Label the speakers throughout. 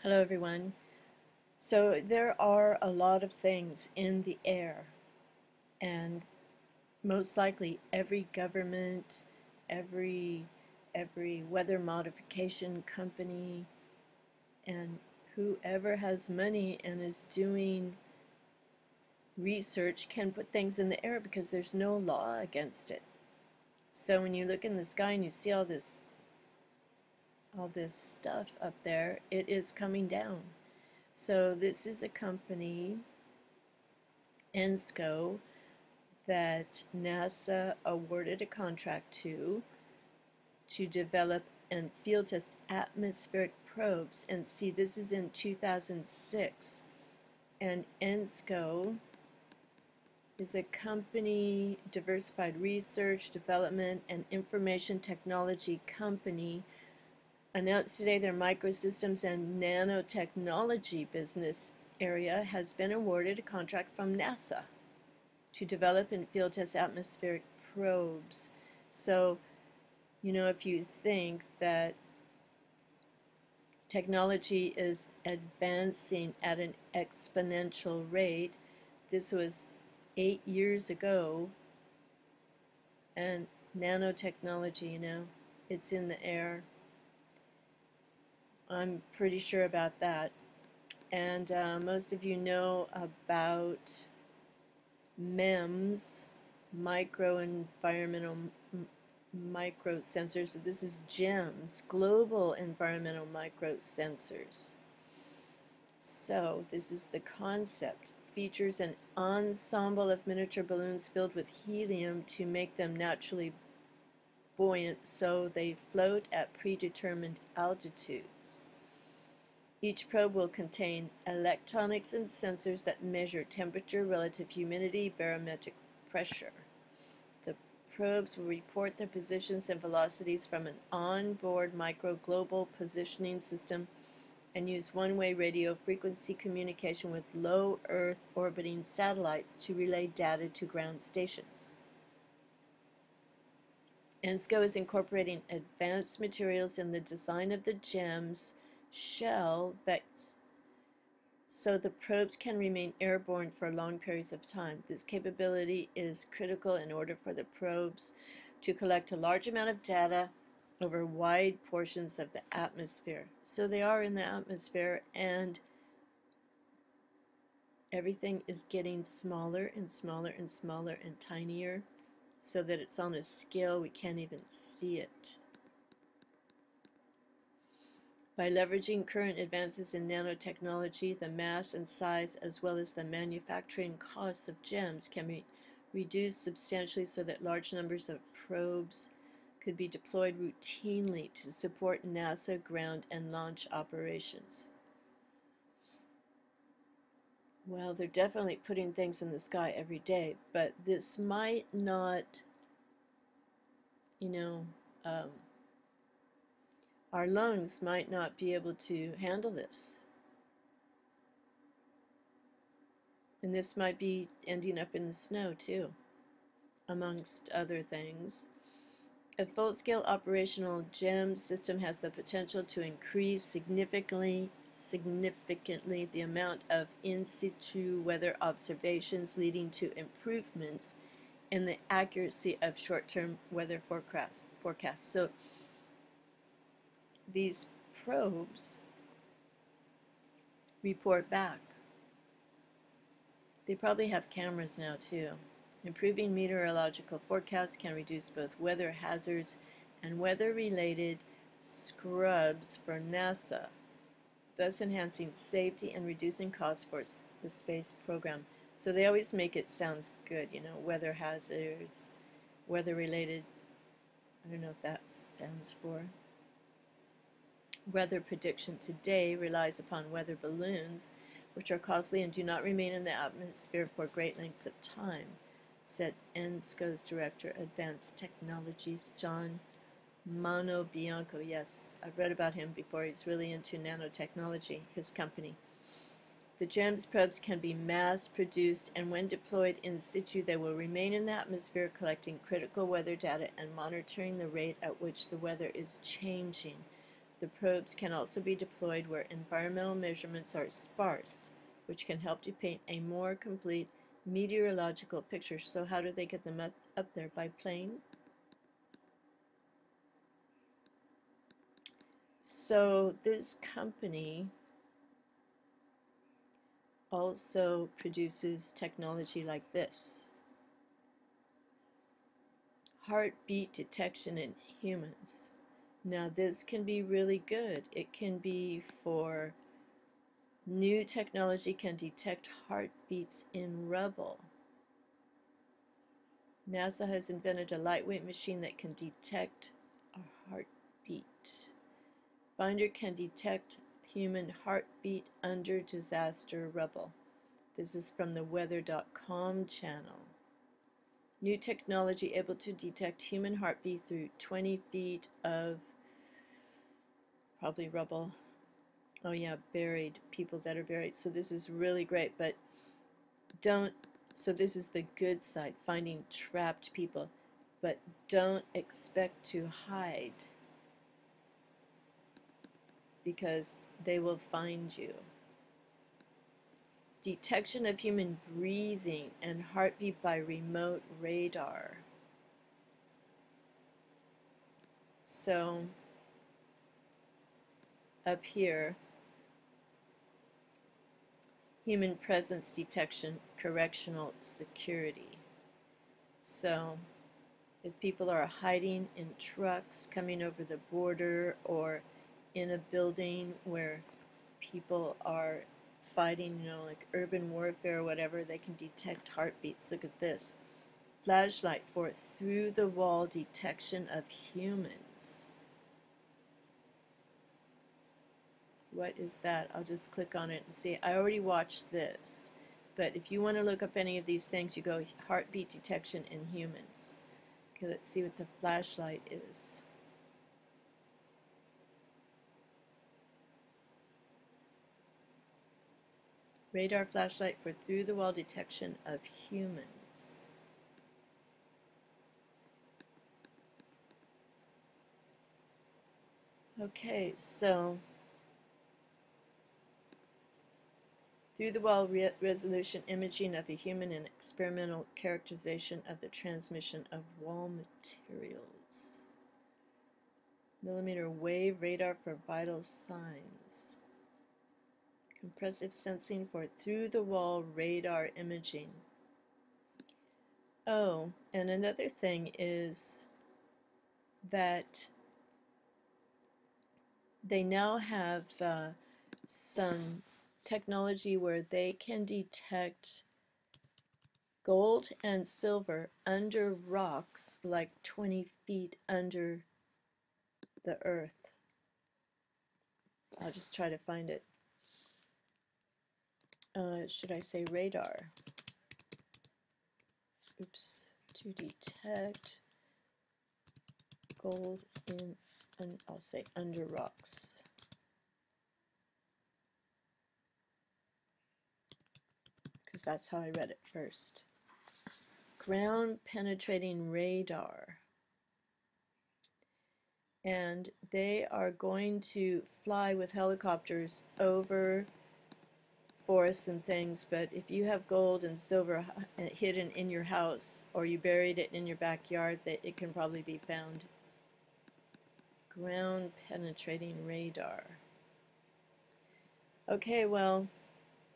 Speaker 1: Hello, everyone. So there are a lot of things in the air, and most likely every government, every every weather modification company, and whoever has money and is doing research can put things in the air because there's no law against it. So when you look in the sky and you see all this stuff up there, it is coming down. So this is a company, ENSCO, that NASA awarded a contract to develop and field test atmospheric probes. And see, this is in 2006. And ENSCO is a company, diversified research, development, and information technology company, announced today their microsystems and nanotechnology business area has been awarded a contract from NASA to develop and field test atmospheric probes. So, if you think that technology is advancing at an exponential rate, this was 8 years ago, and nanotechnology, it's in the air. I'm pretty sure about that. And most of you know about MEMS, micro-environmental microsensors. This is GEMS, global environmental microsensors. So this is the concept. Features an ensemble of miniature balloons filled with helium to make them naturally buoyant so they float at predetermined altitudes. Each probe will contain electronics and sensors that measure temperature, relative humidity, barometric pressure. The probes will report their positions and velocities from an onboard micro-global positioning system and use one-way radio frequency communication with low Earth orbiting satellites to relay data to ground stations. ENSCO is incorporating advanced materials in the design of the GEMS shell so the probes can remain airborne for long periods of time. This capability is critical in order for the probes to collect a large amount of data over wide portions of the atmosphere. So they are in the atmosphere, and everything is getting smaller and smaller and smaller and tinier, so that it's on a scale we can't even see it. By leveraging current advances in nanotechnology, the mass and size as well as the manufacturing costs of GEMS can be reduced substantially so that large numbers of probes could be deployed routinely to support NASA ground and launch operations. Well, they're definitely putting things in the sky every day, but this might not, you know, um, our lungs might not be able to handle this. And this might be ending up in the snow too, amongst other things. A full-scale operational GEMS system has the potential to increase significantly the amount of in-situ weather observations, leading to improvements in the accuracy of short-term weather forecasts. So these probes report back. They probably have cameras now too. Improving meteorological forecasts can reduce both weather hazards and weather-related scrubs for NASA, thus enhancing safety and reducing costs for the space program. So they always make it sound good, weather hazards, weather-related, I don't know what that stands for. Weather prediction today relies upon weather balloons, which are costly and do not remain in the atmosphere for great lengths of time, said ENSCO's Director, Advanced Technologies, John Bianco. Yes, I've read about him before. He's really into nanotechnology, his company. The GEMS probes can be mass-produced, and when deployed in situ, they will remain in the atmosphere collecting critical weather data and monitoring the rate at which the weather is changing. The probes can also be deployed where environmental measurements are sparse, which can help to paint a more complete meteorological picture. So how do they get them up there? By plane? So this company also produces technology like this. Heartbeat detection in humans. Now this can be really good. It can be for new technology can detect heartbeats in rubble. NASA has invented a lightweight machine that can detect a heartbeat. Finder can detect human heartbeat under disaster rubble. This is from the weather.com channel. New technology able to detect human heartbeat through 20 feet of probably rubble. Oh yeah, buried, people that are buried. So this is really great, but so this is the good side, finding trapped people, but don't expect to hide because they will find you. Detection of human breathing and heartbeat by remote radar. So up here, human presence detection, correctional security. So if people are hiding in trucks coming over the border or in a building where people are fighting, like urban warfare or whatever, they can detect heartbeats. Look at this. Flashlight for through-the-wall detection of humans. What is that? I'll just click on it and see. I already watched this, but if you want to look up any of these things, you go heartbeat detection in humans. Okay, let's see what the flashlight is. Radar flashlight for through-the-wall detection of humans. Okay, so through-the-wall resolution imaging of a human and experimental characterization of the transmission of wall materials. Millimeter wave radar for vital signs. Compressive sensing for through-the-wall radar imaging. Oh, and another thing is that they now have some technology where they can detect gold and silver under rocks like 20 feet under the earth. I'll just try to find it. Should I say radar? Oops. To detect gold in, I'll say under rocks. Because that's how I read it first. Ground penetrating radar. And they are going to fly with helicopters over forests and things, but if you have gold and silver hidden in your house or you buried it in your backyard, that it can probably be found. Ground penetrating radar. Okay, well,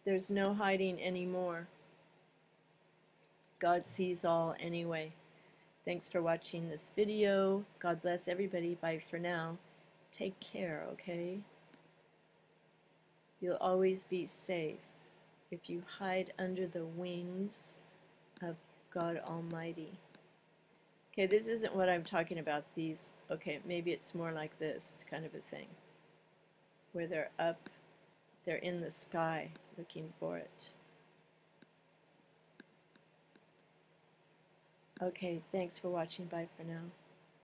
Speaker 1: there's no hiding anymore. God sees all anyway. Thanks for watching this video. God bless everybody. Bye for now. Take care, okay? You'll always be safe if you hide under the wings of God Almighty. Okay, this isn't what I'm talking about. These, okay, maybe it's more like this kind of a thing, where they're up, they're in the sky looking for it. Okay, thanks for watching. Bye for now.